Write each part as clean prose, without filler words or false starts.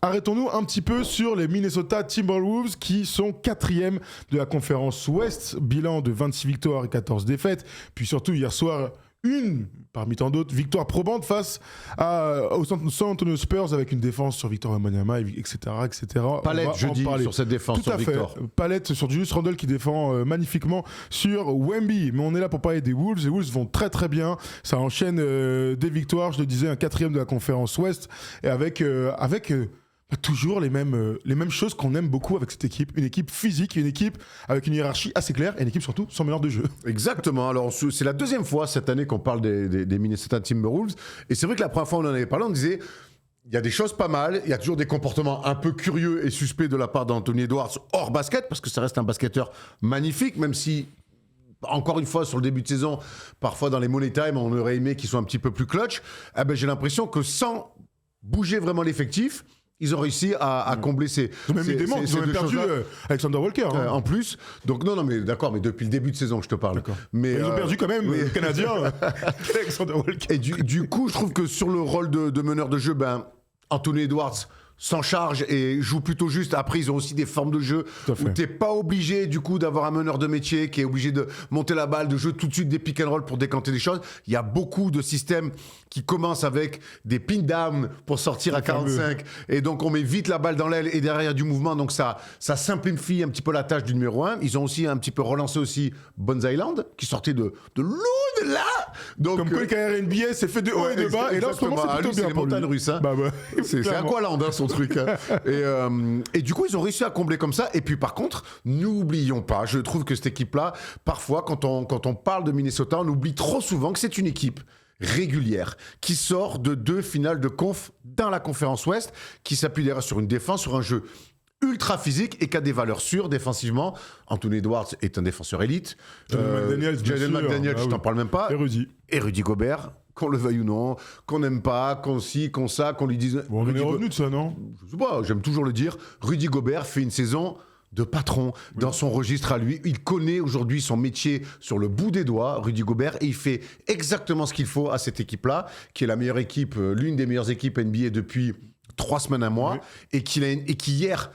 arrêtons-nous un petit peu sur les Minnesota Timberwolves qui sont 4e de la conférence Ouest, bilan de 26 victoires et 14 défaites. Puis surtout hier soir, une, parmi tant d'autres, victoire probante face aux San Antonio Spurs avec une défense sur Victor Wembanyama, etc. Palette jeudi sur cette défense sur Victor. Palette sur Julius Randle qui défend magnifiquement sur Wemby. Mais on est là pour parler des Wolves. Les Wolves vont très très bien. Ça enchaîne des victoires, je le disais, un 4e de la conférence Ouest et avec toujours les mêmes choses qu'on aime beaucoup avec cette équipe. Une équipe physique, une équipe avec une hiérarchie assez claire et une équipe surtout sans meneur de jeu. Exactement. Alors, c'est la deuxième fois cette année qu'on parle des Minnesota Timberwolves. Et c'est vrai que la première fois on en avait parlé, on disait il y a des choses pas mal, il y a toujours des comportements un peu curieux et suspects de la part d'Anthony Edwards hors basket, parce que ça reste un basketteur magnifique, même si, encore une fois, sur le début de saison, parfois dans les money time, on aurait aimé qu'il soit un petit peu plus clutch. J'ai l'impression que sans bouger vraiment l'effectif, ils ont réussi à combler ces Ils ont même perdu Alexander Walker. En plus. Donc, non, mais d'accord, mais depuis le début de saison, je te parle. Mais ils ont perdu quand même, les Canadiens, Alexander Walker. Et du coup, je trouve que sur le rôle de meneur de jeu, Anthony Edwards s'en charge et joue plutôt juste. Après, ils ont aussi des formes de jeu où t'es pas obligé du coup d'avoir un meneur de métier qui est obligé de monter la balle, de jouer tout de suite des pick and roll pour décanter des choses. Il y a beaucoup de systèmes qui commencent avec des pin down pour sortir à 45 et donc on met vite la balle dans l'aile et derrière du mouvement, donc ça simplifie un petit peu la tâche du numéro 1. Ils ont aussi un petit peu relancé aussi Bones Island qui sortait de loin de là. Donc, comme quoi le carrière NBA s'est fait de haut et de bas et là en ce moment c'est plutôt bien les montagnes russes. Hein. C'est Aqualand son truc. Et du coup ils ont réussi à combler comme ça. Et puis par contre, n'oublions pas, je trouve que cette équipe-là, parfois quand on parle de Minnesota, on oublie trop souvent que c'est une équipe régulière, qui sort de 2 finales de conf dans la conférence Ouest, qui s'appuie derrière sur une défense, sur un jeu ultra physique et qui a des valeurs sûres défensivement. Anthony Edwards est un défenseur élite. Jaden McDaniels, je t'en parle même pas. Et Rudy Gobert, qu'on le veuille ou non, qu'on n'aime pas, qu'on ci, qu'on ça, qu'on lui dise... Bon, on est revenu de ça, non ? Je sais pas, j'aime toujours le dire. Rudy Gobert fait une saison de patron dans son registre à lui. Il connaît aujourd'hui son métier sur le bout des doigts, Rudy Gobert, et il fait exactement ce qu'il faut à cette équipe-là, qui est la meilleure équipe, l'une des meilleures équipes NBA depuis 3 semaines, un mois, et qui hier,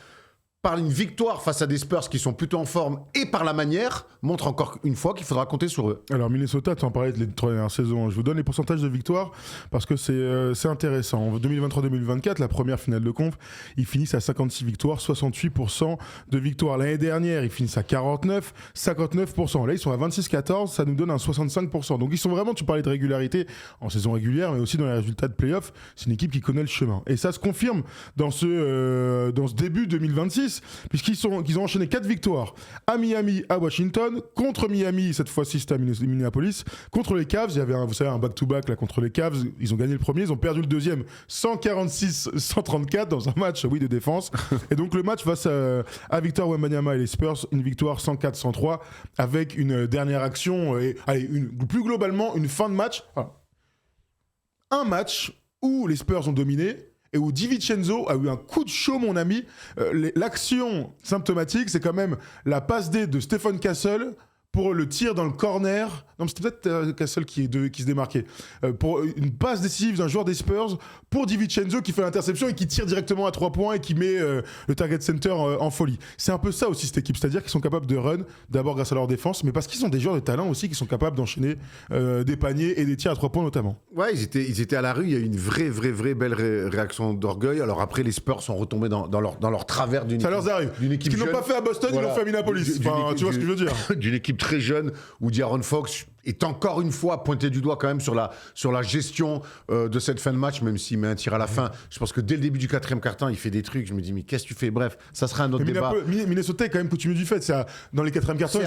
par une victoire face à des Spurs qui sont plutôt en forme et par la manière, montre encore une fois qu'il faudra compter sur eux. Alors Minnesota, tu en parlais de les 3 dernières saisons. Je vous donne les pourcentages de victoires parce que c'est intéressant. En 2023-2024, la première finale de conf, ils finissent à 56 victoires, 68% de victoires. L'année dernière, ils finissent à 49, 59%. Là, ils sont à 26-14, ça nous donne un 65%. Donc ils sont vraiment, tu parlais de régularité en saison régulière, mais aussi dans les résultats de play-off. C'est une équipe qui connaît le chemin. Et ça se confirme dans ce début 2026. Puisqu'ils ont enchaîné 4 victoires à Miami, à Washington, contre Miami, cette fois-ci c'était à Minneapolis, contre les Cavs, il y avait un back-to-back là contre les Cavs, ils ont gagné le premier, ils ont perdu le deuxième 146-134 dans un match de défense, et donc le match face à Victor Wembanyama et les Spurs, une victoire 104-103 avec une dernière action, plus globalement une fin de match, un match où les Spurs ont dominé, et où DiVincenzo a eu un coup de chaud, mon ami. L'action symptomatique, c'est quand même la passe D de Stephen Castle pour le tir dans le corner. Non, c'était peut-être Castle qui se démarquait. Pour une passe décisive d'un joueur des Spurs pour DiVincenzo qui fait l'interception et qui tire directement à 3 points et qui met le target center en folie. C'est un peu ça aussi cette équipe, c'est-à-dire qu'ils sont capables de run, d'abord grâce à leur défense, mais parce qu'ils ont des joueurs de talent aussi qui sont capables d'enchaîner des paniers et des tirs à 3 points notamment. Ouais, ils étaient à la rue, il y a eu une vraie belle réaction d'orgueil. Alors après, les Spurs sont retombés dans leur travers d'une équipe. Ça leur arrive. Ce qu'ils n'ont pas fait à Boston, ils l'ont fait à Minneapolis. Tu vois ce que je veux dire. D'une équipe très jeune où De'Aaron Fox est encore une fois pointé du doigt quand même sur la gestion de cette fin de match, même s'il met un tir à la fin. Je pense que dès le début du 4e quart-temps, il fait des trucs. Je me dis, mais qu'est-ce que tu fais ? Bref, ça sera un autre débat. Minnesota est quand même coutumier du fait. Dans les 4e quart-temps,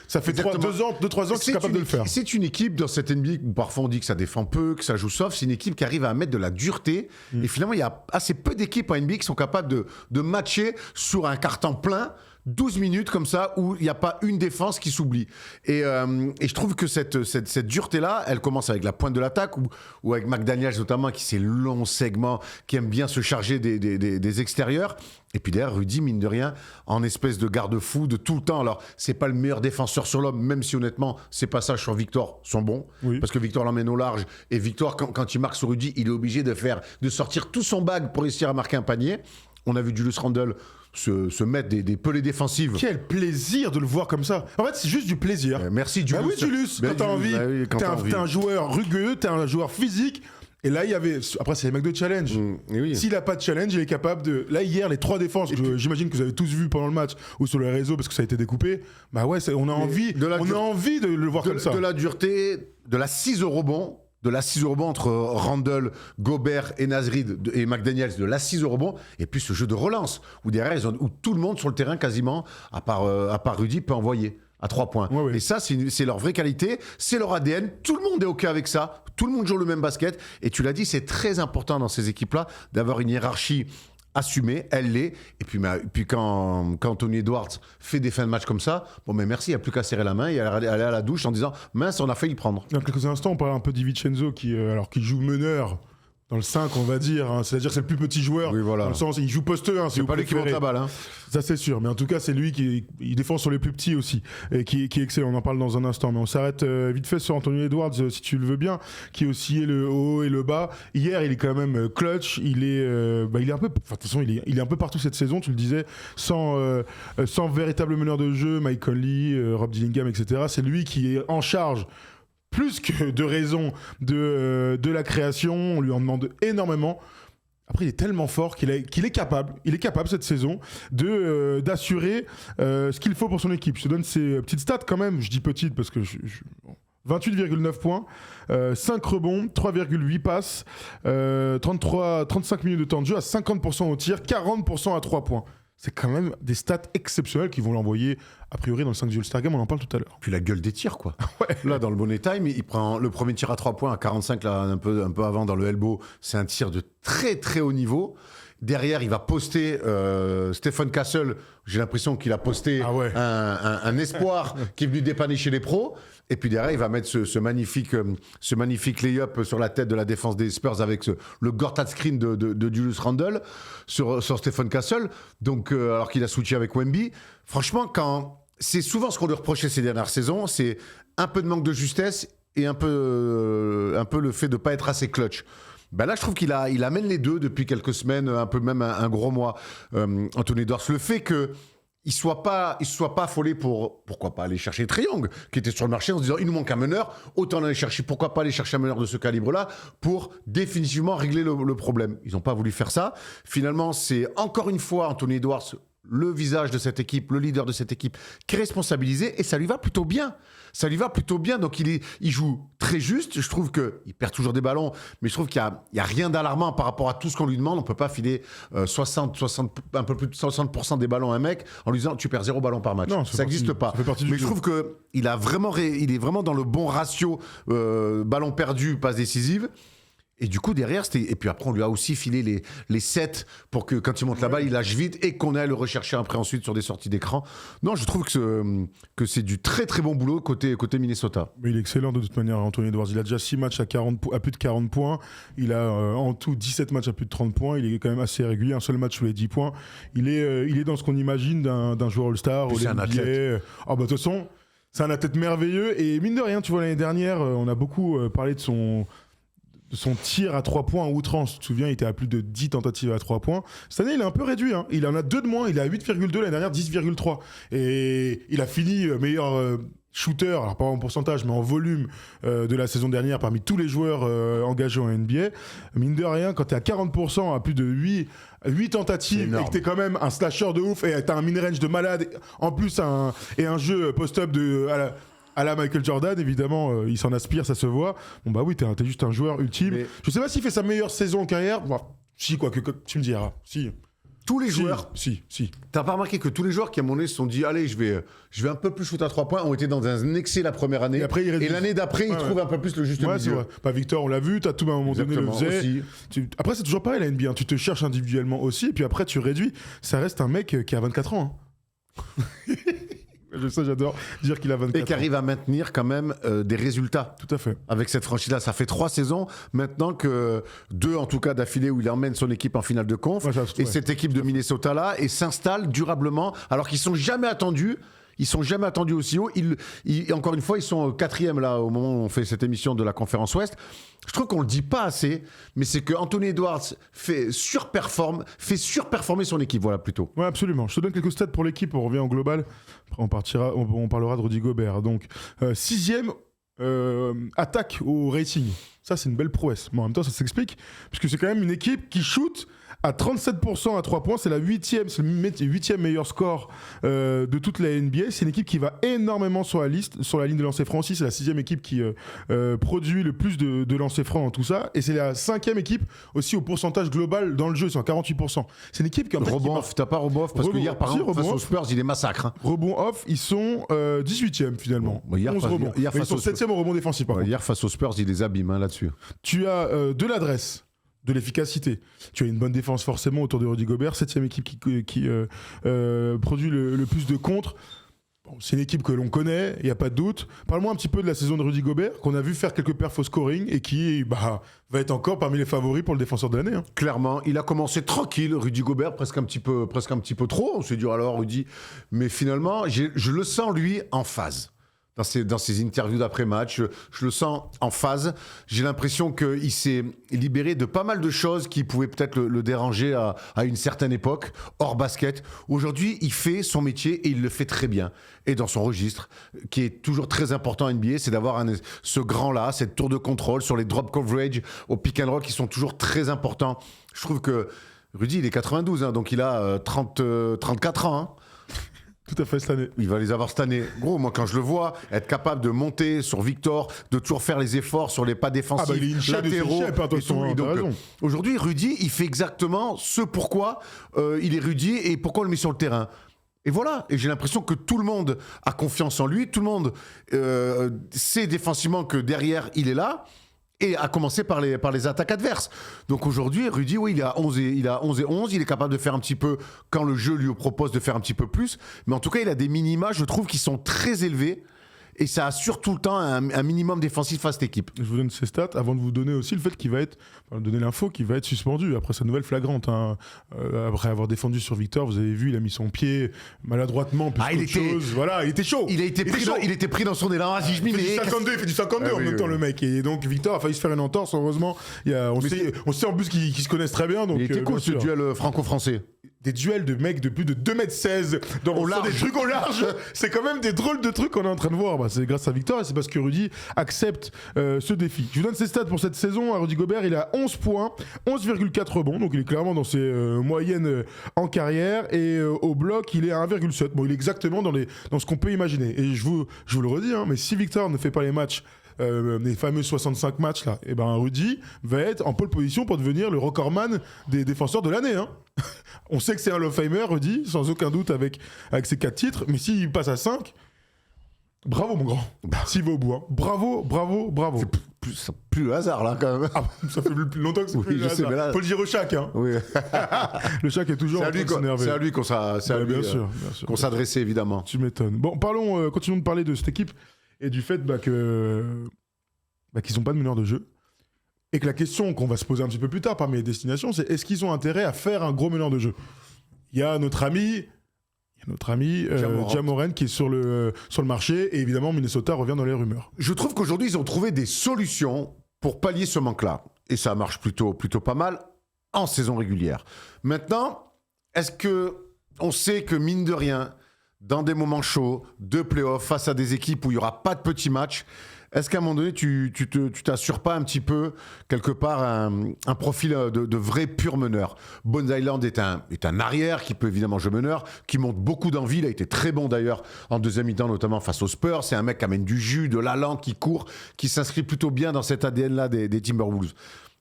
ça fait 2-3 ans qu'ils sont capables de le faire. C'est une équipe dans cette NBA où parfois on dit que ça défend peu, que ça joue soft. C'est une équipe qui arrive à mettre de la dureté. Et finalement, il y a assez peu d'équipes en NBA qui sont capables de matcher sur un carton plein 12 minutes comme ça où il n'y a pas une défense qui s'oublie. Et je trouve que cette dureté-là, elle commence avec la pointe de l'attaque ou avec McDaniels notamment, qui c'est long segment, qui aime bien se charger des extérieurs. Et puis derrière, Rudy, mine de rien, en espèce de garde-fou de tout le temps. Alors, c'est pas le meilleur défenseur sur l'homme, même si honnêtement, ses passages sur Victor sont bons. Oui. Parce que Victor l'emmène au large. Et Victor, quand il marque sur Rudy, il est obligé de sortir tout son bag pour réussir à marquer un panier. On a vu Julius Randle se mettre des pelées défensives. Quel plaisir de le voir comme ça. En fait, c'est juste du plaisir. Merci, Julius. Bah oui, Julius, quand t'as envie. Bah oui, t'es un joueur rugueux, t'es un joueur physique. Et là, il y avait. Après, c'est les mecs de challenge. Oui. S'il n'a pas de challenge, il est capable de. Là, hier, les 3 défenses, j'imagine que vous avez tous vu pendant le match ou sur les réseaux parce que ça a été découpé. Bah ouais, on a envie de le voir comme ça. De la dureté, de l'assise au rebond. De l'assise au rebond entre Randle, Gobert et Nasrid et McDaniels, de l'assise au rebond, et puis ce jeu de relance, où derrière, où tout le monde sur le terrain quasiment, à part Rudy, peut envoyer à 3 points. Ouais. Et ça, c'est leur vraie qualité, c'est leur ADN, tout le monde est OK avec ça, tout le monde joue le même basket, et tu l'as dit, c'est très important dans ces équipes-là d'avoir une hiérarchie assumée, elle l'est. Et puis quand Anthony Edwards fait des fins de match comme ça, bon mais merci, il n'y a plus qu'à serrer la main et aller à la douche en disant mince, on a failli le prendre. Dans quelques instants, on parlait un peu d'Ivincenzo qui joue meneur dans le 5, on va dire. Hein. C'est-à-dire que c'est le plus petit joueur. Oui, voilà. Dans le sens, il joue poste 1. C'est pas lui qui monte la balle. Hein. Ça, c'est sûr. Mais en tout cas, c'est lui il défend sur les plus petits aussi. Et qui est excellent. On en parle dans un instant. Mais on s'arrête vite fait sur Anthony Edwards, si tu le veux bien, qui oscillait le haut et le bas. Hier, il est quand même clutch. Il est un peu. De toute façon, il est un peu partout cette saison, tu le disais, sans véritable meneur de jeu, Mike Conley, Rob Dillingham, etc. C'est lui qui est en charge. Plus que de raison de la création, on lui en demande énormément. Après, il est tellement fort qu'il est capable cette saison d'assurer ce qu'il faut pour son équipe. Je te donne ses petites stats quand même. Je dis petites parce que 28,9 points, 5 rebonds, 3,8 passes, 35 minutes de temps de jeu à 50% au tir, 40% à 3 points. C'est quand même des stats exceptionnelles qui vont l'envoyer, a priori, dans le 5 du All-Star Game, on en parle tout à l'heure. Puis la gueule des tirs, quoi. Ouais. Là, dans le Money Time, il prend le premier tir à 3 points à 45, là, un peu avant, dans le elbow. C'est un tir de très, très haut niveau. Derrière, il va poster Stephen Castle. J'ai l'impression qu'il a posté un espoir qui est venu dépanner chez les pros. Et puis derrière, il va mettre ce magnifique lay-up sur la tête de la défense des Spurs avec le Gortat screen de Julius Randle sur Stephen Castle. Donc, alors qu'il a switché avec Wemby. Franchement, c'est souvent ce qu'on lui reprochait ces dernières saisons, c'est un peu de manque de justesse et un peu le fait de ne pas être assez clutch. Ben là, je trouve qu'il amène les deux depuis quelques semaines, un peu même un gros mois, Anthony Edwards. Le fait que il soit pas affolé pourquoi pas aller chercher Trae Young, qui était sur le marché en se disant il nous manque un meneur, autant aller chercher, pourquoi pas aller chercher un meneur de ce calibre-là pour définitivement régler le problème. Ils n'ont pas voulu faire ça. Finalement, c'est encore une fois Anthony Edwards, le visage de cette équipe, le leader de cette équipe, qui est responsabilisé et ça lui va plutôt bien. Donc il joue très juste. Je trouve qu'il perd toujours des ballons, mais je trouve qu'il n'y a rien d'alarmant par rapport à tout ce qu'on lui demande. On ne peut pas filer 60, un peu plus de 60% des ballons à un mec en lui disant tu perds 0 ballon par match. Non, ça n'existe pas. Mais je trouve qu'il il est vraiment dans le bon ratio ballon perdu, passe décisive. Et du coup, derrière, et puis après, on lui a aussi filé les sets pour que quand il monte là-bas, il lâche vite et qu'on aille le rechercher après ensuite sur des sorties d'écran. Non, je trouve que c'est du très très bon boulot côté Minnesota. Mais il est excellent de toute manière, Anthony Edwards. Il a déjà 6 matchs à plus de 40 points. Il a en tout 17 matchs à plus de 30 points. Il est quand même assez régulier. Un seul match sous les 10 points. Il est dans ce qu'on imagine d'un joueur All-Star. C'est un athlète. De toute façon, c'est un athlète merveilleux. Et mine de rien, tu vois, l'année dernière, on a beaucoup parlé de son tir à 3 points en outrance. Tu te souviens, il était à plus de 10 tentatives à 3 points. Cette année, il est un peu réduit. Hein. Il en a 2 de moins. Il est à 8,2, l'année dernière, 10,3. Et il a fini meilleur shooter, alors pas en pourcentage, mais en volume de la saison dernière parmi tous les joueurs engagés en NBA. Mine de rien, quand tu es à 40%, à plus de 8 tentatives, et que tu es quand même un slasher de ouf, et tu as un mid-range de malade, en plus un jeu post-up à la Michael Jordan, évidemment, il s'en aspire, ça se voit. Bon bah oui, t'es juste un joueur ultime. Mais je sais pas s'il fait sa meilleure saison en carrière. Bon, si, quoi, que tu me diras. Si. Tous les joueurs. Si. T'as pas remarqué que tous les joueurs qui à mon nez se sont dit allez, je vais un peu plus shoot à 3 points, ont été dans un excès la première année. Et l'année d'après, ils trouvent un peu plus le juste milieu. C'est vrai. Pas Victor, on l'a vu, t'as tout à un moment donné le faisait. Après, c'est toujours pareil la NBA. Tu te cherches individuellement aussi, et puis après, tu réduis. Ça reste un mec qui a 24 ans. Hein. Ça, j'adore dire qu'il a 24 Et qui arrive à maintenir quand même des résultats. Tout à fait. Avec cette franchise-là, ça fait 3 saisons maintenant que 2 en tout cas d'affilée où il emmène son équipe en finale de conf. Et cette équipe de Minnesota-là et s'installe durablement alors qu'ils sont jamais attendus. Ils sont jamais attendus aussi haut. Encore une fois, ils sont 4e là au moment où on fait cette émission de la conférence Ouest. Je trouve qu'on le dit pas assez, mais c'est que Anthony Edwards fait surperformer son équipe, voilà plutôt. Ouais, absolument. Je te donne quelques stats pour l'équipe. On revient au global. Après, on parlera de Rudy Gobert. Donc 6e attaque au rating. Ça, c'est une belle prouesse. Mais en même temps, ça s'explique puisque c'est quand même une équipe qui shoot à 37% à 3 points, c'est le 8e meilleur score de toute la NBA. C'est une équipe qui va énormément sur la ligne de lancers francs aussi. C'est la 6e équipe qui produit le plus de lancers francs dans tout ça. Et c'est la 5e équipe aussi au pourcentage global dans le jeu, ils sont à 48%. C'est une équipe qui en fait... Rebond off, t'as pas rebond off parce que hier, par exemple, face aux Spurs, il est massacre. Hein. Rebond off, ils sont 18e finalement. Bon, hier, 11 rebonds. Ils sont 7e au rebond défensif. Hier, face aux Spurs, il les abîme là-dessus. Tu as de l'adresse, de l'efficacité. Tu as une bonne défense forcément autour de Rudy Gobert, 7e équipe qui produit le plus de contres. Bon, c'est une équipe que l'on connaît, il n'y a pas de doute. Parle-moi un petit peu de la saison de Rudy Gobert, qu'on a vu faire quelques perfs au scoring et qui va être encore parmi les favoris pour le défenseur de l'année. Hein. Clairement, il a commencé tranquille, Rudy Gobert, presque un petit peu trop. On s'est dit alors Rudy, mais finalement, je le sens lui en phase. Dans ses interviews d'après-match, je le sens en phase. J'ai l'impression qu'il s'est libéré de pas mal de choses qui pouvaient peut-être le déranger à une certaine époque, hors basket. Aujourd'hui, il fait son métier et il le fait très bien. Et dans son registre, qui est toujours très important en NBA, c'est d'avoir ce grand-là, cette tour de contrôle sur les drop coverage, au pick and roll, qui sont toujours très importants. Je trouve que Rudy, il est 92, hein, donc il a 34 ans. Hein. Tout à fait cette année. Il va les avoir cette année. Gros, moi, quand je le vois être capable de monter sur Victor, de toujours faire les efforts sur les pas défensifs, latéraux. Aujourd'hui, Rudy, il fait exactement ce pourquoi il est Rudy et pourquoi on le met sur le terrain. Et voilà, et j'ai l'impression que tout le monde a confiance en lui, tout le monde sait défensivement que derrière, il est là. Et à commencer par les attaques adverses. Donc aujourd'hui, Rudy, oui, il a 11 et 11. Il est capable de faire un petit peu quand le jeu lui propose de faire un petit peu plus. Mais en tout cas, il a des minima, je trouve, qui sont très élevés. Et ça assure tout le temps un minimum défensif à cette équipe. Je vous donne ces stats avant de vous donner aussi le fait qu'il va être, donner l'info qu'il va être suspendu après sa nouvelle flagrante. Hein. Après avoir défendu sur Victor, vous avez vu, il a mis son pied maladroitement. Il était chaud. Il était pris dans son élan. Il fait du 52 en même temps, le mec. Et donc Victor a failli se faire une entorse. Heureusement, on sait en plus qu'ils se connaissent très bien. Donc, il était cool ce duel franco-français. Des duels de mecs de plus de 2m16 dans des trucs au large, c'est quand même des drôles de trucs qu'on est en train de voir. C'est grâce à Victor et c'est parce que Rudy accepte ce défi. Je vous donne ses stats pour cette saison. À Rudy Gobert, il a 11 points, 11,4 rebonds, donc il est clairement dans ses moyennes en carrière. Et au bloc, il est à 1,7. Bon, il est exactement dans ce qu'on peut imaginer. Et je vous le redis, hein, mais si Victor ne fait pas les matchs, les fameux 65 matchs là, et Rudy va être en pole position pour devenir le recordman des défenseurs de l'année. Hein. On sait que c'est un Hall of Famer, Rudy, sans aucun doute avec ses 4 titres, mais s'il passe à 5, bravo mon grand. S'il va au bout, hein. Bravo. C'est plus le hasard là quand même. Ça fait plus longtemps que c'est plus le hasard. Faut le dire au Shaq. Hein. Oui. Le Shaq est toujours en train de s'énerver. C'est à lui qu'on s'adressait évidemment. Tu m'étonnes. Bon, continuons de parler de cette équipe et du fait qu'ils n'ont pas de meneur de jeu. Et que la question qu'on va se poser un petit peu plus tard parmi les destinations, c'est est-ce qu'ils ont intérêt à faire un gros meneur de jeu ? Il y a notre ami Ja Morant qui est sur le marché et évidemment Minnesota revient dans les rumeurs. Je trouve qu'aujourd'hui ils ont trouvé des solutions pour pallier ce manque-là. Et ça marche plutôt pas mal en saison régulière. Maintenant, est-ce qu'on sait que mine de rien, dans des moments chauds, de play-off, face à des équipes où il n'y aura pas de petits matchs, est-ce qu'à un moment donné, tu t'assures pas un petit peu, quelque part, un profil de vrai pur meneur ? Bones Hyland est un arrière qui peut évidemment jouer meneur, qui montre beaucoup d'envie. Il a été très bon d'ailleurs en deuxième mi-temps, notamment face aux Spurs. C'est un mec qui amène du jus, de l'allant, qui court, qui s'inscrit plutôt bien dans cet ADN-là des Timberwolves.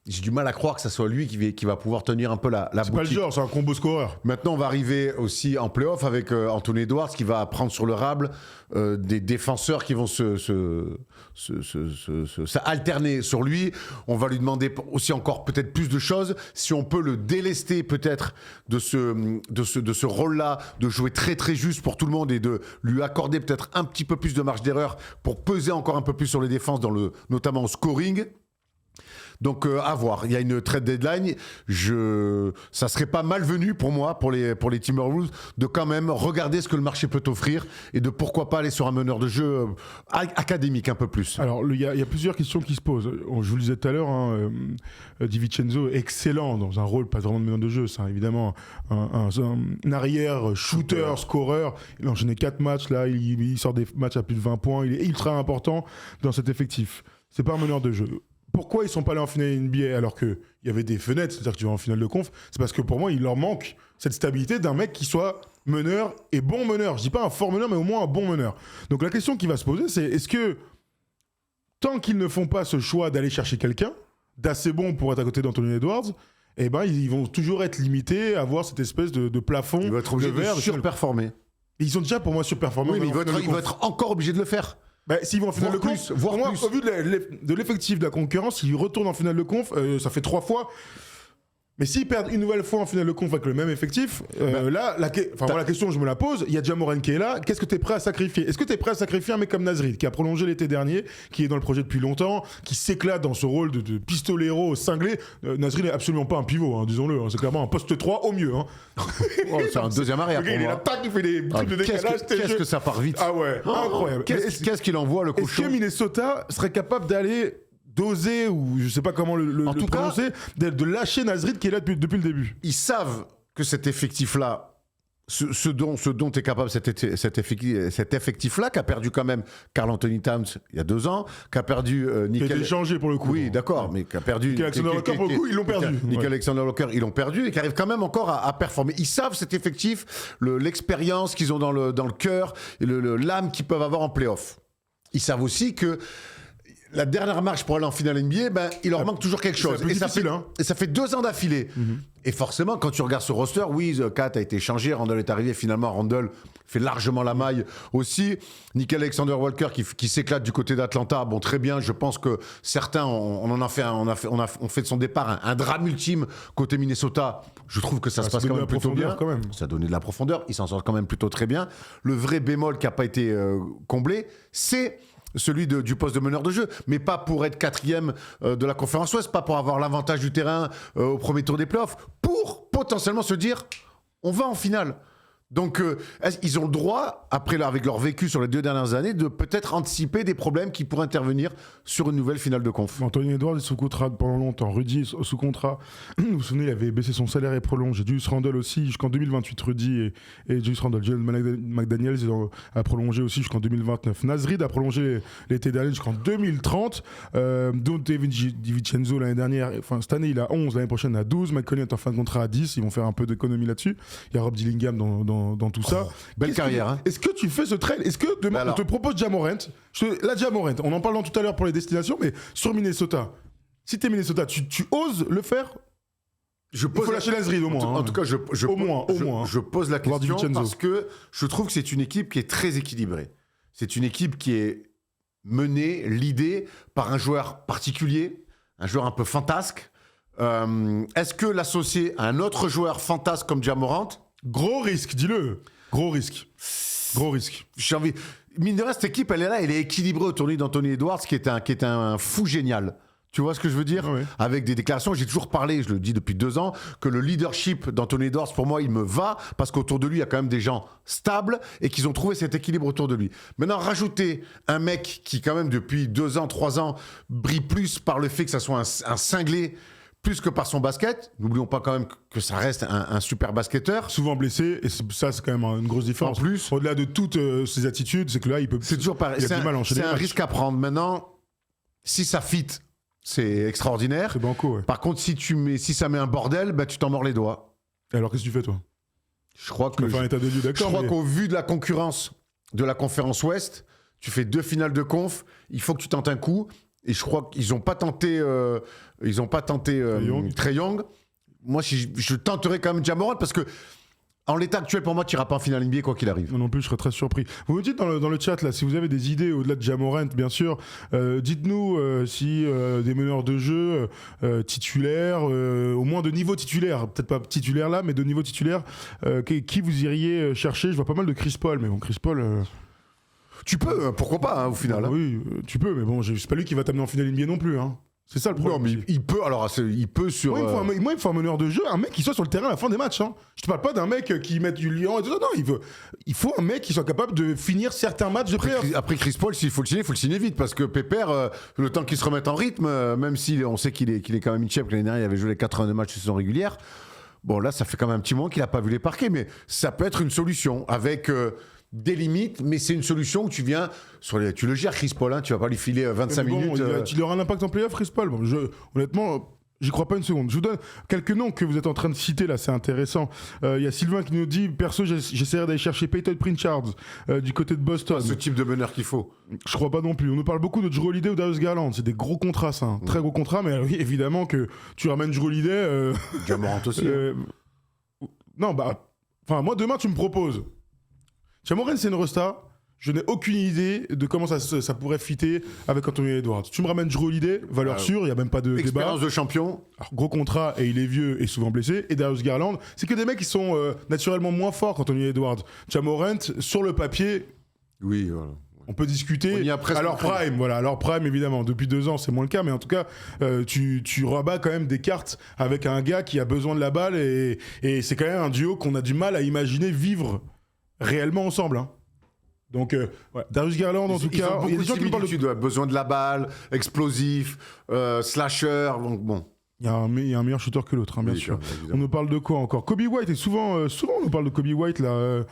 j'ai du mal à croire que ça soit lui qui va pouvoir tenir un peu la c'est boutique. pas le genre, c'est un combo scoreur. Maintenant, on va arriver aussi en play-off avec Anthony Edwards qui va prendre sur le rable des défenseurs qui vont alterner sur lui. On va lui demander aussi encore peut-être plus de choses. Si on peut le délester peut-être de ce rôle-là, de jouer très très juste pour tout le monde et de lui accorder peut-être un petit peu plus de marge d'erreur pour peser encore un peu plus sur les défenses, notamment au scoring. Donc à voir, il y a une trade deadline, ça serait pas malvenu pour moi, pour les Timberwolves, de quand même regarder ce que le marché peut offrir et de pourquoi pas aller sur un meneur de jeu académique un peu plus. Alors il y a plusieurs questions qui se posent. Je vous le disais tout à l'heure, DiVincenzo excellent dans un rôle pas vraiment de meneur de jeu, c'est évidemment un arrière shooter, scoreur. Il a enchaîné 4 matchs là, il sort des matchs à plus de 20 points, il est ultra important dans cet effectif. C'est pas un meneur de jeu. Pourquoi ils sont pas allés en finale NBA alors qu'il y avait des fenêtres, c'est-à-dire que tu vas en finale de conf? C'est parce que pour moi, il leur manque cette stabilité d'un mec qui soit meneur et bon meneur. Je dis pas un fort meneur, mais au moins un bon meneur. Donc la question qui va se poser, c'est est-ce que tant qu'ils ne font pas ce choix d'aller chercher quelqu'un d'assez bon pour être à côté d'Anthony Edwards, eh ben, ils vont toujours être limités à avoir cette espèce de plafond il va être obligé de surperformer. Ils sont déjà pour moi surperformants. Oui, mais il va être encore obligé de le faire. Bah, s'ils vont en finale de conf, voire plus. Au vu de l'effectif de la concurrence, s'ils retournent en finale de conf, ça fait 3 fois. Mais s'ils perdent une nouvelle fois en finale de conf avec le même effectif, la question je me la pose, il y a Ja Morant qui est là, qu'est-ce que tu es prêt à sacrifier? Est-ce que tu es prêt à sacrifier un mec comme Naz Reid, qui a prolongé l'été dernier, qui est dans le projet depuis longtemps, qui s'éclate dans ce rôle de pistolero cinglé? Naz Reid n'est absolument pas un pivot, hein, disons-le, hein, c'est clairement un poste 3 au mieux. Hein. Oh, c'est un deuxième arrière pour moi. Il attaque, il fait des trucs de décalage. Qu'est-ce que ça part vite. Ah ouais, incroyable. Qu'est-ce qu'il envoie le cochon? Est-ce que Minnesota serait capable d'aller d'oser, ou je sais pas comment le prononcer, de lâcher Naz Reid qui est là depuis le début? Ils savent que cet effectif-là, ce dont est capable cet effectif-là, qui a perdu quand même Karl Anthony Towns il y a 2 ans, qui a perdu Qui a été changé pour le coup. Oui, d'accord, mais qui a perdu... Nickel Alexander-Walker, pour le coup, ils l'ont perdu. Nickel Alexander-Walker, ils l'ont perdu, et qui arrive quand même encore à performer. Ils savent cet effectif, l'expérience qu'ils ont dans le cœur, et l'âme qu'ils peuvent avoir en play-off. Ils savent aussi que la dernière marche pour aller en finale NBA, il leur manque toujours quelque chose. Et ça fait 2 ans d'affilée. Mm-hmm. Et forcément, quand tu regardes ce roster, oui, Kat a été changé, Randle est arrivé, finalement, Randle fait largement la maille aussi. Nickel Alexander-Walker qui s'éclate du côté d'Atlanta. Bon, très bien, je pense que certains, on fait de son départ un drame ultime côté Minnesota. Je trouve que ça se passe quand même plutôt bien. Ça a donné de la profondeur, ils s'en sortent quand même plutôt très bien. Le vrai bémol qui n'a pas été comblé, c'est celui du poste de meneur de jeu, mais pas pour être 4e de la conférence Ouest, pas pour avoir l'avantage du terrain au premier tour des playoffs, pour potentiellement se dire on va en finale. Donc ils ont le droit, après avec leur vécu sur les 2 dernières années, de peut-être anticiper des problèmes qui pourraient intervenir sur une nouvelle finale de conf. Anthony Edwards est sous contrat pendant longtemps, Rudy est sous contrat. Vous vous souvenez, il avait baissé son salaire et prolongé. Julius Randle aussi jusqu'en 2028, Rudy et Julius Randle. Jalen McDaniels a prolongé aussi jusqu'en 2029. Naz Reid a prolongé l'été dernier jusqu'en 2030. Dante DiVincenzo l'année dernière, enfin cette année il a 11, l'année prochaine il a 12. McConney est en fin de contrat à 10, ils vont faire un peu d'économie là-dessus. Il y a Rob Dillingham dans tout ça. Belle carrière. Hein. Est-ce que tu fais ce trade? Est-ce que demain on te propose Ja Morant? La Ja Morant, on en parle tout à l'heure pour les destinations, mais sur Minnesota, si t'es Minnesota, tu oses le faire? Il faut lâcher Naz Reid au moins. En tout cas, je pose la question parce que je trouve que c'est une équipe qui est très équilibrée. C'est une équipe qui est menée, l'idée par un joueur particulier, un joueur un peu fantasque. Est-ce que l'associer à un autre joueur fantasque comme Ja Morant? Gros risque, dis-le. Gros risque. J'ai envie. Mine de rien, cette équipe, elle est là, elle est équilibrée autour d'Anthony Edwards, qui est un fou génial. Tu vois ce que je veux dire? Oui. Avec des déclarations, j'ai toujours parlé, je le dis depuis 2 ans, que le leadership d'Anthony Edwards, pour moi, il me va, parce qu'autour de lui, il y a quand même des gens stables et qu'ils ont trouvé cet équilibre autour de lui. Maintenant, rajouter un mec qui, quand même, depuis 2 ans, 3 ans, brille plus par le fait que ça soit un cinglé, plus que par son basket. N'oublions pas quand même que ça reste un super basketteur. Souvent blessé, et ça, c'est quand même une grosse différence. En plus, au-delà de toutes ses attitudes, c'est que là, il peut. C'est toujours pareil. C'est un risque à prendre. Maintenant, si ça fit, c'est extraordinaire. C'est banco, ouais. Par contre, si ça met un bordel, tu t'en mords les doigts. Et alors, qu'est-ce que tu fais, toi? Je crois qu'au vu de la concurrence de la conférence Ouest, tu fais 2 finales de conf, il faut que tu tentes un coup. Et je crois qu'ils n'ont pas tenté, Trae Young. Moi, je tenterais quand même Ja Morant parce que en l'état actuel, pour moi, tu n'iras pas en finale NBA quoi qu'il arrive. Moi non plus, je serais très surpris. Vous me dites dans le chat, là, si vous avez des idées au-delà de Ja Morant, bien sûr, dites-nous si des meneurs de jeu titulaires, au moins de niveau titulaire, peut-être pas titulaire là, mais de niveau titulaire, qui vous iriez chercher. Je vois pas mal de Chris Paul, mais bon, Chris Paul... Tu peux, pourquoi pas, au final. Oui, tu peux, mais bon, c'est pas lui qui va t'amener en finale NBA non plus, hein. C'est ça le problème. Non, mais il peut, il peut sur. Moi, il me faut un meneur de jeu, un mec qui soit sur le terrain à la fin des matchs. Hein. Je te parle pas d'un mec qui met du lion et tout ça. Non, il faut un mec qui soit capable de finir certains matchs de playoff. Après Chris Paul, s'il faut le signer vite parce que Pépère, le temps qu'il se remette en rythme, même si on sait qu'il est quand même in-shape, que l'année dernière il avait joué les 82 matchs de saison régulière. Bon, là, ça fait quand même un petit moment qu'il n'a pas vu les parquets, mais ça peut être une solution avec. Des limites, mais c'est une solution où tu viens tu le gères Chris Paul, hein, tu vas pas lui filer 25 minutes. Il aura un impact en playoff, Chris Paul. Bon, honnêtement, j'y crois pas une seconde. Je vous donne quelques noms que vous êtes en train de citer là, c'est intéressant. Il y a Sylvain qui nous dit, perso, j'essaierai d'aller chercher Peyton Pritchard du côté de Boston. Ce type de meneur qu'il faut. Je crois pas non plus. On nous parle beaucoup de Jrue Holiday ou Darius Garland. C'est des gros contrats, ça. Hein. Très gros contrats, mais oui, évidemment que tu ramènes Jrue Holiday. Ja Morant aussi. Non, moi demain tu me proposes. Ja Morant, c'est une resta. Je n'ai aucune idée de comment ça pourrait fitter avec Anthony Edwards. Tu me ramènes Jrue Holiday, valeur sûre, il n'y a même pas de débat. Expérience de champion. Alors, gros contrat et il est vieux et souvent blessé. Et Darius Garland, c'est que des mecs qui sont naturellement moins forts qu'Anthony Edwards. Ja Morant, sur le papier, oui, voilà. On peut discuter à leur prime, voilà, à leur prime évidemment. Depuis 2 ans, c'est moins le cas, mais en tout cas, tu rabats quand même des cartes avec un gars qui a besoin de la balle et c'est quand même un duo qu'on a du mal à imaginer vivre réellement ensemble. Hein. Donc, Darius Garland, en tout cas, il y a des gens qui parlent de besoin de la balle, explosif, slasher, donc bon. Il y a un meilleur shooter que l'autre, hein, bien sûr. On nous parle de quoi encore? Kobe White, et souvent on nous parle de Kobe White là.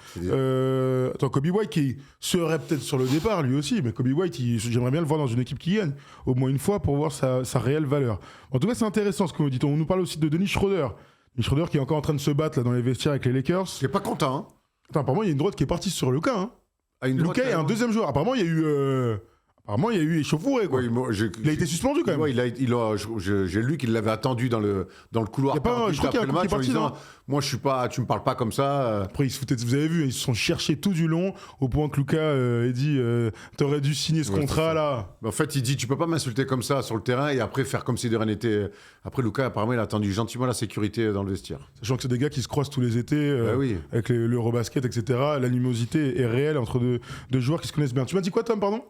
Kobe White qui serait peut-être sur le départ lui aussi, mais Kobe White, j'aimerais bien le voir dans une équipe qui gagne, au moins une fois pour voir sa réelle valeur. En tout cas, c'est intéressant ce que vous dites. On nous parle aussi de Dennis Schroeder. Dennis Schroeder qui est encore en train de se battre là, dans les vestiaires avec les Lakers. Il est pas content. Hein. Attends, apparemment, il y a une droite qui est partie sur Luka. Hein. Luka est un deuxième joueur. Apparemment, il y a eu échauffourée, quoi. Oui, il a été suspendu, quand même. Ouais, j'ai lu qu'il l'avait attendu dans le couloir. Je crois qu'il y a un match en disant, moi, tu me parles pas comme ça. Après, ils se foutaient, vous avez vu, ils se sont cherchés tout du long, au point que Luka ait dit t'aurais dû signer ce contrat, là. En fait, il dit tu peux pas m'insulter comme ça sur le terrain et après faire comme si de rien n'était. Après, Luka, apparemment, il a attendu gentiment la sécurité dans le vestiaire. Sachant que c'est des gars qui se croisent tous les étés, avec l'Eurobasket, etc. L'animosité est réelle entre deux joueurs qui se connaissent bien. Tu m'as dit quoi, Tom, pardon?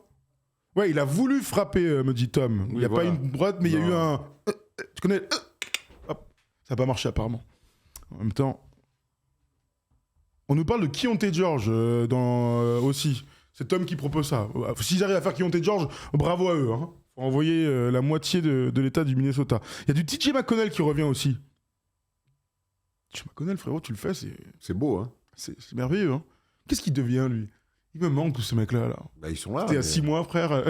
Ouais, il a voulu frapper, me dit Tom. Il n'y a pas une droite, mais il y a eu un... tu connais... Hop. Ça n'a pas marché, apparemment. En même temps... On nous parle de Keyonte George aussi. C'est Tom qui propose ça. S'ils arrivent à faire Keyonte George, bravo à eux. Hein. Faut envoyer la moitié de l'état du Minnesota. Il y a du TJ McConnell qui revient aussi. TJ McConnell, frérot, tu le fais, c'est beau, hein. C'est merveilleux, hein. Qu'est-ce qu'il devient, lui? Il me manque tous ces mecs-là. Là. Bah, ils sont là. C'était il y a 6 mois, frère.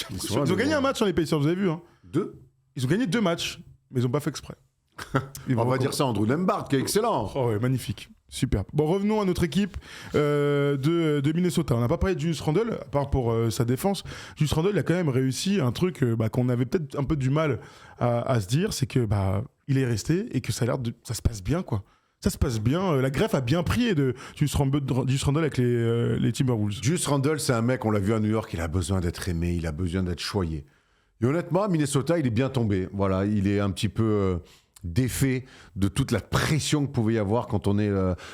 Ils ont gagné un match sur les Pacers, vous avez vu, hein? 2. Ils ont gagné 2 matchs, mais ils n'ont pas fait exprès. On va dire ça, Andrew Nembhard, qui est excellent. Oh ouais, magnifique. Super. Bon, revenons à notre équipe de Minnesota. On n'a pas parlé de Julius Randle, à part pour sa défense. Julius Randle, il a quand même réussi un truc qu'on avait peut-être un peu du mal à se dire, c'est que il est resté et que ça se passe bien, quoi. Ça se passe bien. La greffe a bien pris de Julius Randle avec les Timberwolves. Julius Randle, c'est un mec, on l'a vu à New York, il a besoin d'être aimé, il a besoin d'être choyé. Et honnêtement, à Minnesota, il est bien tombé. Voilà, il est un petit peu défait de toute la pression que pouvait y avoir quand on est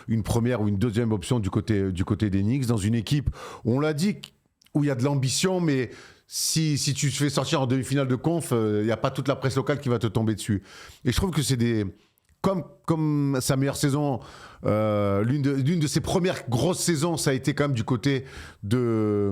une première ou une deuxième option du côté des Knicks, dans une équipe, on l'a dit, où il y a de l'ambition, mais si tu te fais sortir en demi-finale de conf, il n'y a pas toute la presse locale qui va te tomber dessus. Et je trouve que c'est des... Comme sa meilleure saison, l'une de ses premières grosses saisons, ça a été quand même du côté de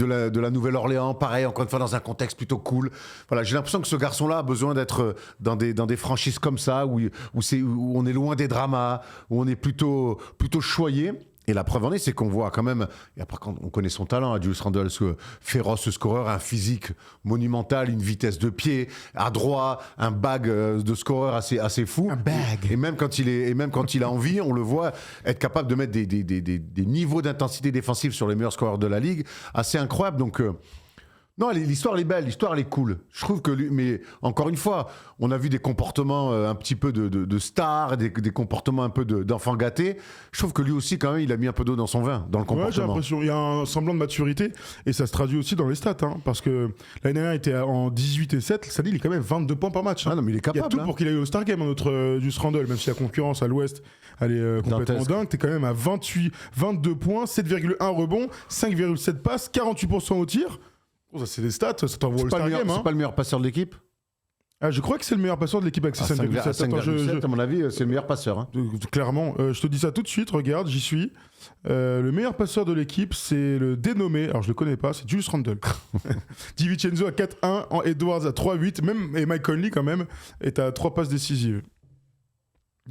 la Nouvelle-Orléans. Pareil, encore une fois, dans un contexte plutôt cool. Voilà, j'ai l'impression que ce garçon-là a besoin d'être dans des franchises comme ça, où on est loin des dramas, où on est plutôt choyé. Et la preuve en est, c'est qu'on voit quand même, et après on connaît son talent, à Julius Randle, ce féroce scoreur, un physique monumental, une vitesse de pied, adroit, un bag de scoreur assez fou. Un bag. Et même quand il a envie, on le voit être capable de mettre des niveaux d'intensité défensive sur les meilleurs scoreurs de la ligue, assez incroyable. Donc Non, l'histoire elle est belle, l'histoire elle est cool. Je trouve que lui, mais encore une fois, on a vu des comportements un petit peu de stars, des comportements un peu d'enfants gâtés. Je trouve que lui aussi, quand même, il a mis un peu d'eau dans son vin, dans le comportement. Ouais, j'ai l'impression. Il y a un semblant de maturité et ça se traduit aussi dans les stats. Parce que l'année dernière, il était en 18 et 7. Ça dit, il est quand même 22 points par match. Ah non, mais il est capable. Il y a tout pour qu'il aille au Star Game, notre Julius Randle, même si la concurrence à l'Ouest, elle est complètement dingue. T'es quand même à 22 points, 7,1 rebonds, 5,7 passes, 48% au tir. Ça, c'est des stats, ça t'envoie au Star Game. C'est pas le meilleur passeur de l'équipe? Je crois que c'est le meilleur passeur de l'équipe avec ses 5,7. 5,7, à mon avis, c'est le meilleur passeur. Clairement, je te dis ça tout de suite, regarde, j'y suis. Le meilleur passeur de l'équipe, c'est le dénommé, alors je le connais pas, c'est Julius Randle. DiVincenzo à 4-1, Edwards à 3-8, et Mike Conley quand même est à 3 passes décisives.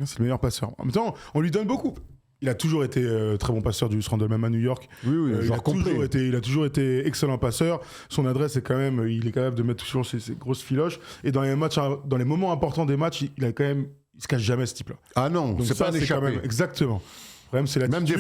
C'est le meilleur passeur. En même temps, on lui donne beaucoup. Il a toujours été très bon passeur du Randle, même à New York. Oui, il a toujours été excellent passeur. Son adresse est quand même, il est capable de mettre toujours ses grosses filoches. Et dans les matchs, dans les moments importants des matchs, il se cache jamais ce type-là. Ah non, donc c'est pas un échappé. Exactement. Même des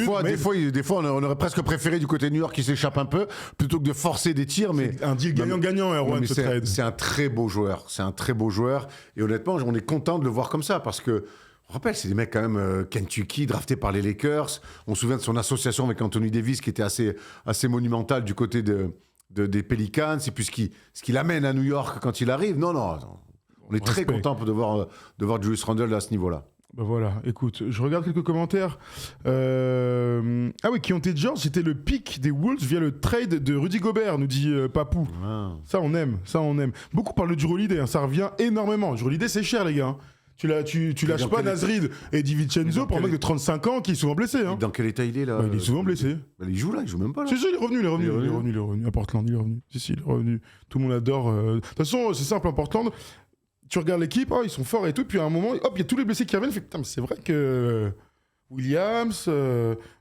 fois, on aurait presque préféré du côté de New York qu'il s'échappe un peu plutôt que de forcer des tirs. Mais un deal gagnant-gagnant, Erwan, ce trade. C'est un très beau joueur. C'est un très beau joueur. Et honnêtement, on est content de le voir comme ça parce que. On rappelle, c'est des mecs quand même Kentucky, draftés par les Lakers. On se souvient de son association avec Anthony Davis qui était assez monumentale du côté des Pelicans. Et puis ce qu'il amène à New York quand il arrive. Non. On est très content de voir Julius Randle à ce niveau-là. Ben voilà, écoute, je regarde quelques commentaires. Ah oui, Keyonte George, c'était le pic des Wolves via le trade de Rudy Gobert, nous dit Papou. Ah. Ça, on aime. Beaucoup parlent de Jrue Holiday, ça revient énormément. Jrue Holiday, c'est cher, les gars. Tu lâches pas Nasrid et DiVincenzo pour un mec de 35 ans qui est souvent blessé. Dans quel état il est là? Il est souvent blessé. Il joue là, il joue même pas là. Si, il est revenu à Portland, il est revenu. Si, il est revenu. Tout le monde adore. De toute façon, c'est simple, en Portland, tu regardes l'équipe, ils sont forts et tout, puis à un moment, hop, il y a tous les blessés qui reviennent. Putain, mais c'est vrai que Williams,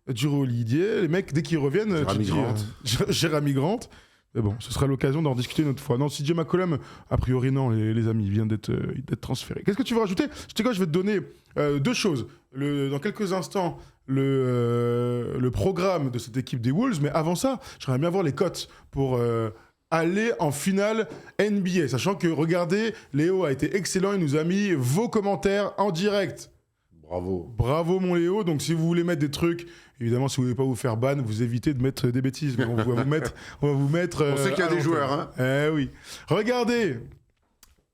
Jrue Holiday, les mecs, dès qu'ils reviennent, Jeremy Grant. Mais bon, ce sera l'occasion d'en discuter une autre fois. Non, CJ McCollum, a priori non, les amis, il vient d'être transféré. Qu'est-ce que tu veux rajouter? Je vais te donner deux choses. Dans quelques instants, le programme de cette équipe des Wolves, mais avant ça, j'aimerais bien voir les cotes pour aller en finale NBA. Sachant que, regardez, Léo a été excellent, il nous a mis vos commentaires en direct. Bravo mon Léo. Donc si vous voulez mettre des trucs, évidemment si vous voulez pas vous faire ban, vous évitez de mettre des bêtises. Mais on va vous mettre. On sait qu'il y a des joueurs. Hein. Eh oui. Regardez,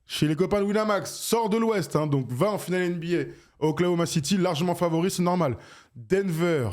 chez les copains de Winamax, sort de l'Ouest, donc va en finale NBA. Oklahoma City, largement favori, c'est normal. Denver,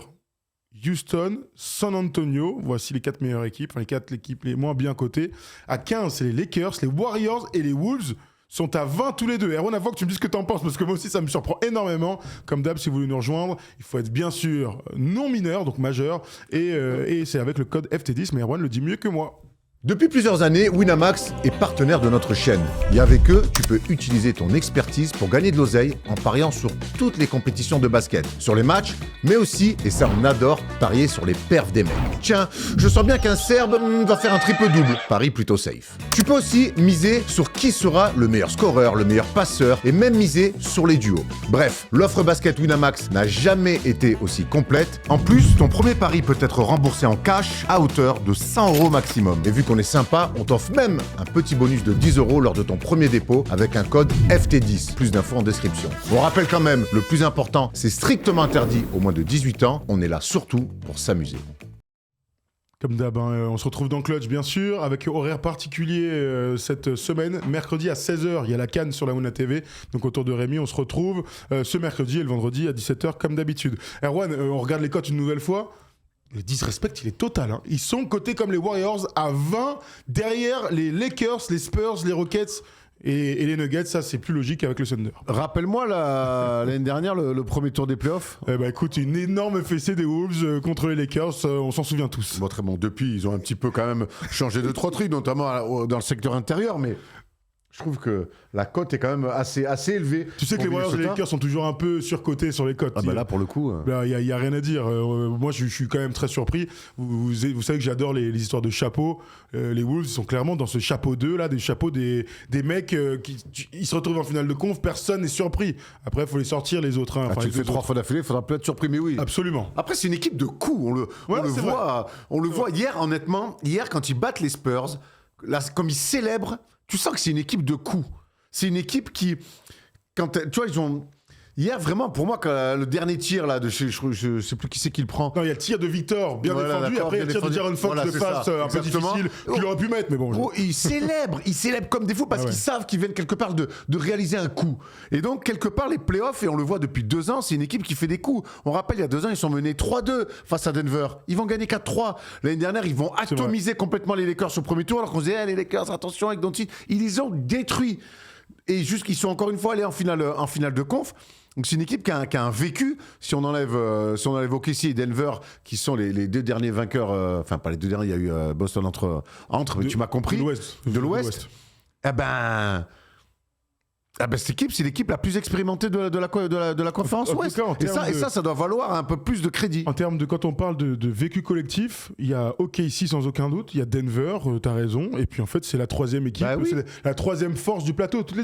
Houston, San Antonio, voici les 4 meilleures équipes, les 4 équipes les moins bien cotées. À 15, c'est les Lakers, les Warriors et les Wolves. Sont à 20 tous les deux. Erwan, avant que tu me dises ce que t'en penses, parce que moi aussi ça me surprend énormément. Comme d'hab, si vous voulez nous rejoindre, il faut être bien sûr non mineur, donc majeur, et c'est avec le code FT10, mais Erwan le dit mieux que moi. Depuis plusieurs années, Winamax est partenaire de notre chaîne. Et avec eux, tu peux utiliser ton expertise pour gagner de l'oseille en pariant sur toutes les compétitions de basket. Sur les matchs, mais aussi, et ça on adore, parier sur les perfs des mecs. Tiens, je sens bien qu'un Serbe va faire un triple-double. Paris plutôt safe. Tu peux aussi miser sur qui sera le meilleur scoreur, le meilleur passeur, et même miser sur les duos. Bref, l'offre basket Winamax n'a jamais été aussi complète. En plus, ton premier pari peut être remboursé en cash à hauteur de 100 € maximum. Et vu qu'on est sympa, on t'offre même un petit bonus de 10 € lors de ton premier dépôt avec un code FT10. Plus d'infos en description. On rappelle quand même, le plus important, c'est strictement interdit aux moins de 18 ans. On est là surtout pour s'amuser. Comme d'hab, on se retrouve dans Clutch, bien sûr, avec horaire particulier cette semaine. Mercredi à 16h, il y a la CAN sur la Mouna TV. Donc autour de Rémi, on se retrouve ce mercredi et le vendredi à 17h, comme d'habitude. Erwan, on regarde les cotes une nouvelle fois. Le disrespect, il est total. Ils sont cotés comme les Warriors à 20 derrière les Lakers, les Spurs, les Rockets et les Nuggets. Ça, c'est plus logique avec le Thunder. Rappelle-moi l'année dernière, le premier tour des playoffs. Écoute, une énorme fessée des Wolves contre les Lakers. On s'en souvient tous. Bon, très bon. Depuis, ils ont un petit peu quand même changé 2-3 trucs, notamment dans le secteur intérieur, mais... Je trouve que la cote est quand même assez élevée. Tu sais que les Warriors et les Lakers sont toujours un peu surcotés sur les cotes. Ah bah là, pour le coup... Il n'y a rien à dire. Moi, je suis quand même très surpris. Vous savez que j'adore les histoires de chapeaux. Les Wolves, ils sont clairement dans ce chapeau 2, là, des chapeaux des mecs ils se retrouvent en finale de conf, personne n'est surpris. Après, il faut les sortir, les autres. Tu le fais 3 fois d'affilée, il faudra peut-être être surpris, mais oui. Absolument. Après, c'est une équipe de coups. On le voit hier, honnêtement. Hier, quand ils battent les Spurs... là, comme ils célèbrent, tu sens que c'est une équipe de coups. C'est une équipe qui, tu vois, ils ont... Hier, vraiment, pour moi, le dernier tir, là, je sais plus qui c'est qui le prend. Non, il y a le tir de Victor, bien défendu. Après, il y a le tir de Jaron Fox de passe un peu difficile, qu'il aurait pu mettre, mais bon. Gros, ils célèbrent comme des fous parce qu'ils savent qu'ils viennent quelque part de réaliser un coup. Et donc, quelque part, les playoffs, et on le voit depuis 2 ans, c'est une équipe qui fait des coups. On rappelle, il y a 2 ans, ils sont menés 3-2 face à Denver. Ils vont gagner 4-3. L'année dernière, ils vont atomiser complètement les Lakers au premier tour, alors qu'on se disait, les Lakers, attention avec Doncic. Ils les ont détruits. Et juste qu'ils sont encore une fois allés en finale de conf. Donc c'est une équipe qui a un vécu. Si on enlève OKC et Denver, qui sont les 2 derniers vainqueurs, enfin pas les 2 derniers, il y a eu Boston entre mais tu m'as compris. De l'Ouest. Cette équipe, c'est l'équipe la plus expérimentée de la conférence Ouest. Et ça doit valoir un peu plus de crédit. En termes de, quand on parle de vécu collectif, il y a OKC sans aucun doute, il y a Denver, t'as raison, et puis en fait c'est la 3e équipe, c'est la 3e force du plateau. Toutes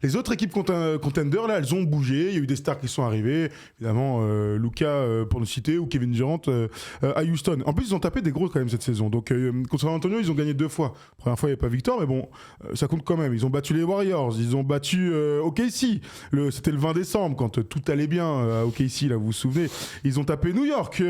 les autres équipes contenders là, elles ont bougé, il y a eu des stars qui sont arrivés, évidemment Luka pour nous citer, ou Kevin Durant à Houston. En plus ils ont tapé des gros quand même cette saison, donc contre San Antonio ils ont gagné 2 fois. La première fois il n'y avait pas Victor, mais bon, ça compte quand même. Ils ont battu les Warriors, ils ont battu OKC, c'était le 20 décembre quand tout allait bien à OKC, là vous vous souvenez. Ils ont tapé New York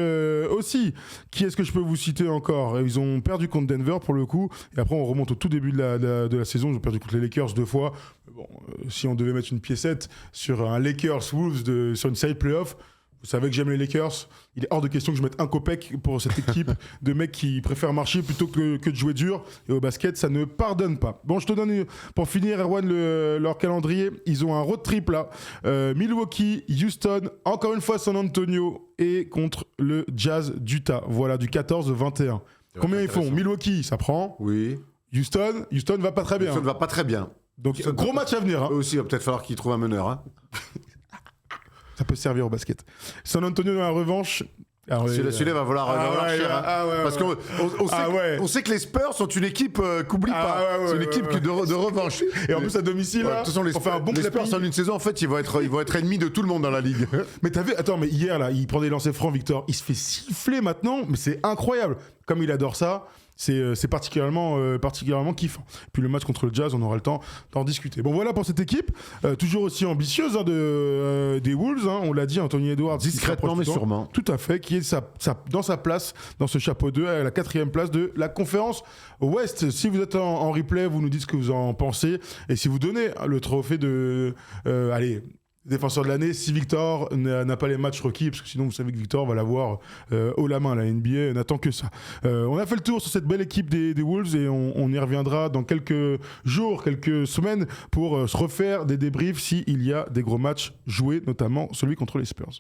aussi. Qui est-ce que je peux vous citer encore? Ils ont perdu contre Denver pour le coup, et après on remonte au tout début de la saison, ils ont perdu contre les Lakers 2 fois. Bon, si on devait mettre une piécette sur un Lakers-Wolves sur une série playoff, vous savez que j'aime les Lakers. Il est hors de question que je mette un copec pour cette équipe de mecs qui préfèrent marcher plutôt que de jouer dur. Et au basket, ça ne pardonne pas. Bon, je te donne, pour finir, Erwan, leur calendrier. Ils ont un road trip là. Milwaukee, Houston, encore une fois San Antonio et contre le Jazz d'Utah. Voilà, du 14 au 21. Combien ils font? Milwaukee, ça prend. Oui. Houston va pas très bien. Houston va pas très bien. Donc, gros match à venir. Eux aussi, il va peut-être falloir qu'ils trouvent un meneur. Hein. Ça peut servir au basket. San Antonio dans la revanche. Celui-là va falloir cher. Parce qu'on sait que les Spurs sont une équipe qu'oublie pas. C'est une équipe de revanche. Et en plus à domicile, de toute façon, les Spurs en une saison, en fait, ils vont être ennemis de tout le monde dans la ligue. Mais t'as vu, mais hier là, il prend des lancers francs, Victor. Il se fait siffler maintenant, mais c'est incroyable. Comme il adore ça. C'est particulièrement kiffant. Puis le match contre le Jazz, on aura le temps d'en discuter. Bon, voilà pour cette équipe, toujours aussi ambitieuse des Wolves. Hein, on l'a dit, Anthony Edwards. Discrètement, mais sûrement. Tout à fait, qui est dans sa place, dans ce chapeau 2, à la 4e place de la conférence Ouest. Si vous êtes en replay, vous nous dites ce que vous en pensez. Et si vous donnez le trophée de... défenseur de l'année, si Victor n'a pas les matchs requis, parce que sinon vous savez que Victor va l'avoir haut la main, la NBA n'attend que ça. On a fait le tour sur cette belle équipe des Wolves et on y reviendra dans quelques jours, quelques semaines pour se refaire des débriefs s'il y a des gros matchs joués, notamment celui contre les Spurs.